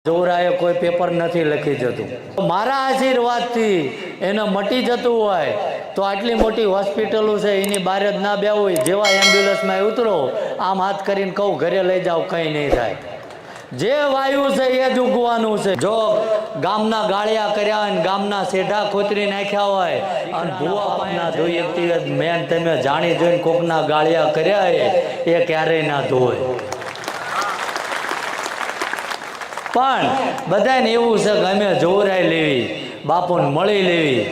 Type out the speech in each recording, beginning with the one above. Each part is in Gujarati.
જોરાએ કોઈ પેપર નથી લખી જતું। મારા આશીર્વાદથી એને મટી જતું હોય તો આટલી મોટી હોસ્પિટલો છે એની બહાર જ ના બેવું હોય। જેવા એમ્બ્યુલન્સમાં ઉતરો આમ હાથ કરીને કહું ઘરે લઈ જાઓ, કંઈ નહીં થાય। જે વાયુ છે એ જ ઉગવાનું છે। જો ગામના ગાળિયા કર્યા હોય ને ગામના સેઢા ખોતરી નાખ્યા હોય અને ભૂવા પાના ધોઈ એકથી મેન તમે જાણી જોઈને કોકના ગાળિયા કર્યા એ ક્યારેય ના ધોય। પણ બધાને એવું છે કે અમે જોરાઈ લેવી, બાપુને મળી લેવી,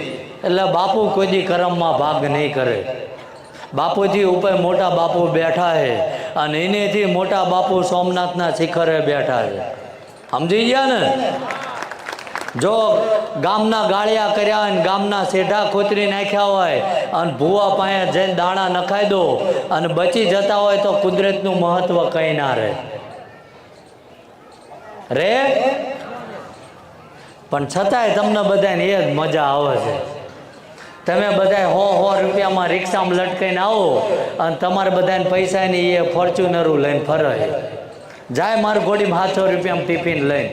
એટલે બાપુ કોઈ દી કરમમાં ભાગ નહીં કરે। બાપુજી ઉપર મોટા બાપુ બેઠા છે અને એનેથી મોટા બાપુ સોમનાથના શિખરે બેઠા છે। સમજી ગયા ને? જો ગામના ગાળિયા કર્યા હોય ને ગામના સેઢા ખોતરી નાખ્યા હોય અને ભૂવા પાસે જઈને દાણા નખાઈ દો અને બચી જતા હોય તો કુદરતનું મહત્વ કંઈ ના રહે રે। પણ છતાંય તમને બધાને એ જ મજા આવે છે। તમે બધા 100 રૂપિયામાં રિક્ષામાં લટકાઈને આવો અને તમારે બધાને પૈસાની એ ફોર્ચ્યુનરું લઈને ફરે જાય, મારું ઘોડીમાં 700 રૂપિયામાં ટિફિન લઈને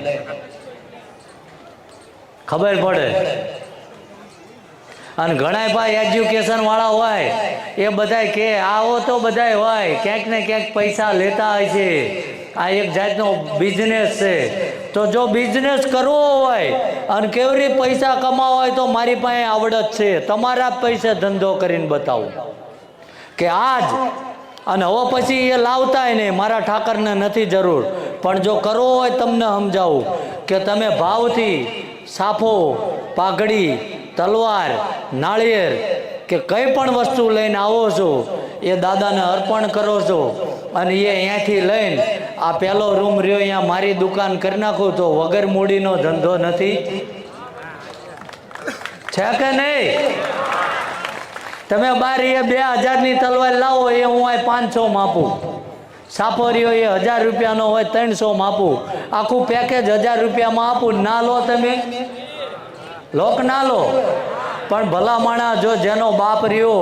ખબર પડે। અને ઘણા ભાઈ એજ્યુકેશન વાળા હોય એ બધા કે આવો તો બધા હોય ક્યાંક ને ક્યાંક પૈસા લેતા હોય છે। આ એક જાતનો બિઝનેસ છે। તો જો બિઝનેસ કરવો હોય અને કેવી પૈસા કમાવા હોય તો મારી પાસે આવડત છે। તમારા પૈસે ધંધો કરીને બતાવું કે આજ અને હવે પછી એ લાવતાય નહીં, મારા ઠાકરને નથી જરૂર। પણ જો કરવો હોય તમને સમજાવું કે તમે ભાવથી સાફો, પાઘડી, તલવાર, નાળિયેર કે કંઈ પણ વસ્તુ લઈને આવો છો એ દાદાને અર્પણ કરો છો અને એ અહીંયાથી લઈને આ પહેલો રૂમ રહ્યો અહીંયા મારી દુકાન કરી નાખું તો વગર મૂડીનો ધંધો નથી છે કે નહીં? તમે બાર એ 2000ની તલવાર લાવો એ હું આ 500 માપું, સાફો રહ્યો એ 1000 રૂપિયાનો હોય 300 માપું, આખું પેકેજ 1000 રૂપિયામાં આપું। ના લો તમે લોક ના લો, પણ ભલા માણા જો જેનો બાપ રહ્યો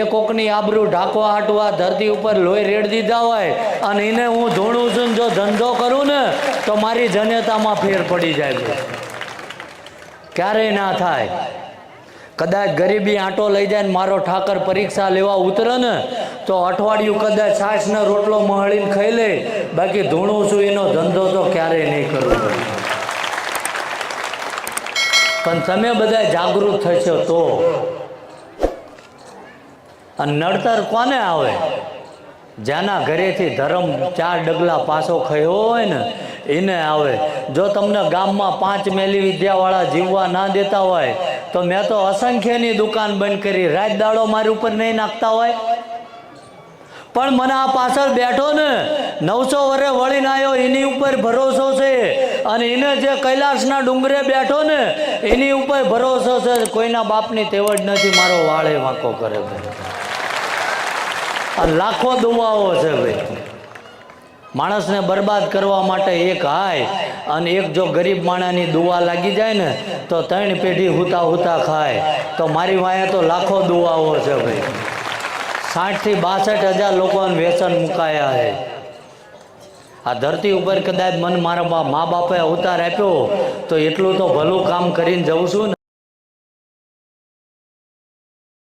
એ કોકની આબરૂ ઢાંકવા હાટવા ધરતી ઉપર લોહી રેડ દીધા હોય અને એને હું ધોણું છું જો ધંધો કરું ને તો મારી જનેતામાં ફેર પડી જાય, ક્યારેય ના થાય। કદાચ ગરીબી આંટો લઈ જાય ને મારો ઠાકર પરીક્ષા લેવા ઉતરે ને તો અઠવાડિયું કદાચ છાશનો રોટલો મહળીને ખાઈ લે, બાકી ધોણું છું એનો ધંધો તો ક્યારેય નહીં કરવો। પણ તમે બધા જાગૃત થશો તો। અને નડતર કોને આવે? જેના ઘરેથી ધર્મ 4 ડગલા પાછો ખયો હોય ને એને આવે। જો તમને ગામમાં 5 મેલી વિદ્યાવાળા જીવવા ના દેતા હોય તો મેં તો અસંખ્યની દુકાન બંધ કરી, રાત દાડો મારી ઉપર નહીં નાખતા હોય। પણ મને આ પાછળ બેઠો ને 900 વર્ષે વળીને આવ્યો એની ઉપર ભરોસો છે અને એને જે કૈલાસના ડુંગરે બેઠો ને એની ઉપર ભરોસો છે। કોઈના બાપની તેવડ નથી મારો વાળે વાંકો કરે ભાઈ। આ લાખો દુવાઓ છે ભાઈ। માણસને બરબાદ કરવા માટે એક હાય અને એક જો ગરીબ માણાની દુવા લાગી જાય ને તો 3 પેઢી હુતા હુતા ખાય। તો મારી વાંહે તો લાખો દુવાઓ છે ભાઈ। 60 થી 62 હજાર લોકોને વ્યસન મુકાયા છે। આ ધરતી ઉપર કદાચ મને મારા મા બાપે અવતાર આપ્યો તો એટલું તો ભલું કામ કરીને જઉં છું ને।